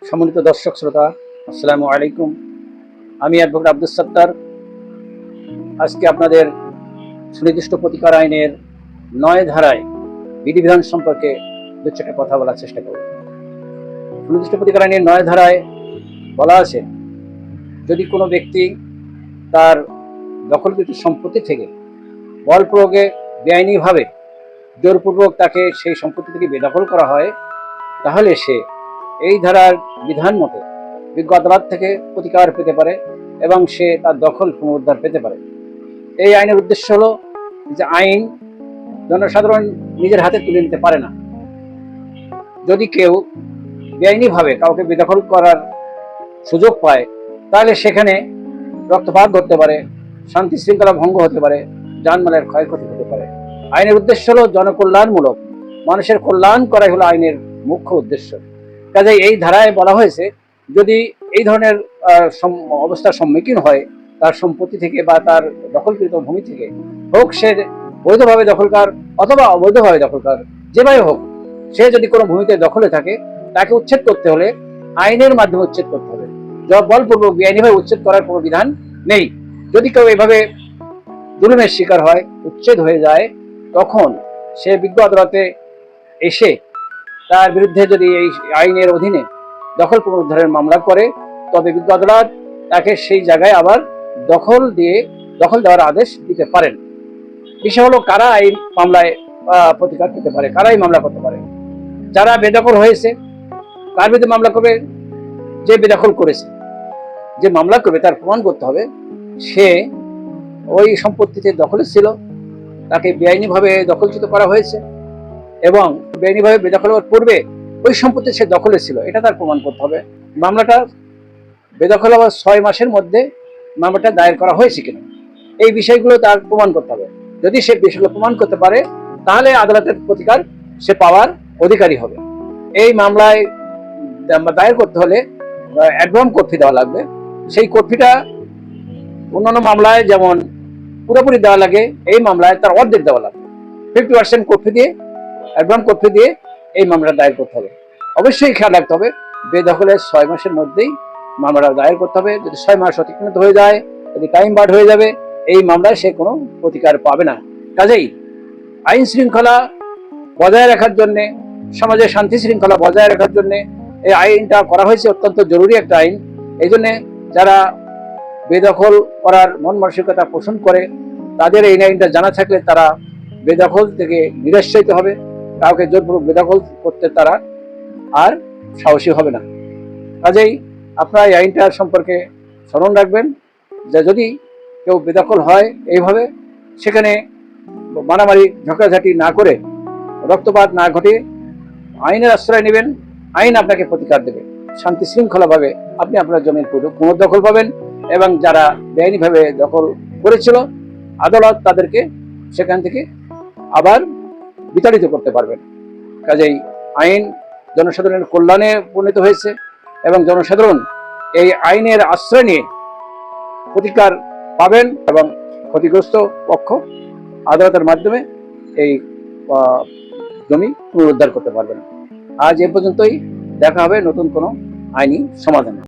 সম্মানিত দর্শক শ্রোতা, আসসালামু আলাইকুম। আমি অ্যাডভোকেট আব্দুস সাত্তার আজকে আপনাদের সুনির্দিষ্ট প্রতিকার আইনের ৯ ধারায় বিধিবিধান সম্পর্কে দু চারটে কথা বলার চেষ্টা করব। সুনির্দিষ্ট প্রতিকার আইনের ৯ ধারায় বলা আছে, যদি কোনো ব্যক্তি তার দখলকৃত সম্পত্তি থেকে বল প্রয়োগে বেআইনিভাবে জোরপূর্বক তাকে সেই সম্পত্তি থেকে বেদখল করা হয়, তাহলে সে এই ধারার বিধান মতে বিজ্ঞ আদালত থেকে প্রতিকার পেতে পারে এবং সে তার দখল পুনরুদ্ধার পেতে পারে। এই আইনের উদ্দেশ্য হলো যে আইন জনসাধারণ নিজের হাতে তুলে নিতে পারে না। যদি কেউ বেআইনিভাবে কাউকে বেদখল করার সুযোগ পায়, তাহলে সেখানে রক্তপাত ঘটতে পারে, শান্তি শৃঙ্খলা ভঙ্গ হতে পারে, জানমালের ক্ষয়ক্ষতি হতে পারে। আইনের উদ্দেশ্য হলো জনকল্যাণমূলক, মানুষের কল্যাণ করাই হলো আইনের মুখ্য উদ্দেশ্য। কাজে এই ধারায় বলা হয়েছে, যদি এই ধরনের অবস্থার সম্মুখীন হয় তার সম্পত্তি থেকে বা তার দখলকৃত ভূমি থেকে, হোক সে বৈধভাবে দখলকার অথবা অবৈধভাবে দখলকার, যেভাবে হোক, সে যদি কোনো ভূমিতে দখলে থাকে, তাকে উচ্ছেদ করতে হলে আইনের মাধ্যমে উচ্ছেদ করতে হবে। বলপূর্বক বেআইনিভাবে উচ্ছেদ করার কোনো বিধান নেই। যদি কেউ এভাবে জুলুমের শিকার হয়, উচ্ছেদ হয়ে যায়, তখন সে বিজ্ঞ আদালতে এসে তার বিরুদ্ধে যদি এই আইনের অধীনে দখল পুনরুদ্ধারের মামলা করে, তবে বিজ্ঞ আদালত তাকে সেই জায়গায় আবার দখল দেওয়ার আদেশ দিতে পারেন। বিষয় হলো কারা এই মামলায় প্রতিকার পেতে পারে, কারা এই মামলা করতে পারে। যারা বেদখল হয়েছে, কার বিরুদ্ধে মামলা করবে? যে বেদখল করেছে। যে মামলা করবে তার প্রমাণ করতে হবে সে ওই সম্পত্তিতে দখলে ছিল, তাকে বেআইনিভাবে দখলচ্যুত করা হয়েছে এবং বেআইনিভাবে বেদখল হওয়ার পূর্বে ওই সম্পত্তি সে দখলে ছিল, এটা তার প্রমাণ করতে হবে। মামলাটা বেদখল হওয়ার ৬ মাসের মধ্যে মামলাটা দায়ের করা হয়েছে কিনা, এই বিষয়গুলো তার প্রমাণ করতে হবে। যদি সে বিষয়গুলো প্রমাণ করতে পারে, তাহলে আদালতের প্রতিকার সে পাওয়ার অধিকারী হবে। এই মামলায় দায়ের করতে হলে অ্যাডভান্স কোর্ট ফি দেওয়া লাগবে। সেই কোর্ট ফিটা অন্যান্য মামলায় যেমন পুরোপুরি দেওয়া লাগে, এই মামলায় তার অর্ধেক দেওয়া লাগবে। 50% কোর্ট ফি দিয়ে, অ্যাডভান্স কোর্ট ফি দিয়ে এই মামলা দায়ের করতে হবে। অবশ্যই খেয়াল রাখতে হবে, বেদখলের ৬ মাসের মধ্যেই মামলাটা দায়ের করতে হবে। যদি ৬ মাস অতিক্রান্ত হয়ে যায়, যদি টাইম বার্ড হয়ে যাবে, এই মামলায় সে কোনো প্রতিকার পাবে না। কাজেই আইন শৃঙ্খলা বজায় রাখার জন্যে, সমাজের শান্তি শৃঙ্খলা বজায় রাখার জন্যে এই আইনটা করা হয়েছে, অত্যন্ত জরুরি একটা আইন। এই জন্যে যারা বেদখল করার মন মানসিকতা পোষণ করে, তাদের এই আইনটা জানা থাকলে তারা বেদখল থেকে নিরুৎসাহিত হবে, কাউকে জোরপূর্বক বেদখল করতে তারা আর সাহসী হবে না। কাজেই আপনারা এই আইনটা সম্পর্কে স্মরণ রাখবেন যে যদি কেউ বেদখল হয় এইভাবে, সেখানে মারামারি ঝগড়াঝাটি না করে, রক্তপাত না ঘটে আইনের আশ্রয় নেবেন। আইন আপনাকে প্রতিকার দেবে। শান্তি শৃঙ্খলাভাবে আপনি আপনার জমির পুনর্দখল পাবেন এবং যারা বেআইনিভাবে দখল করেছিল, আদালত তাদেরকে সেখান থেকে আবার বিতাড়িত করতে পারবেন। কাজেই আইন জনসাধারণের কল্যাণে পরিণত হয়েছে এবং জনসাধারণ এই আইনের আশ্রয় নিয়ে প্রতিকার পাবেন এবং ক্ষতিগ্রস্ত পক্ষ আদালতের মাধ্যমে এই জমি পুনরুদ্ধার করতে পারবেন। আজ এ পর্যন্তই, দেখা হবে নতুন কোনো আইনি সমাধানে।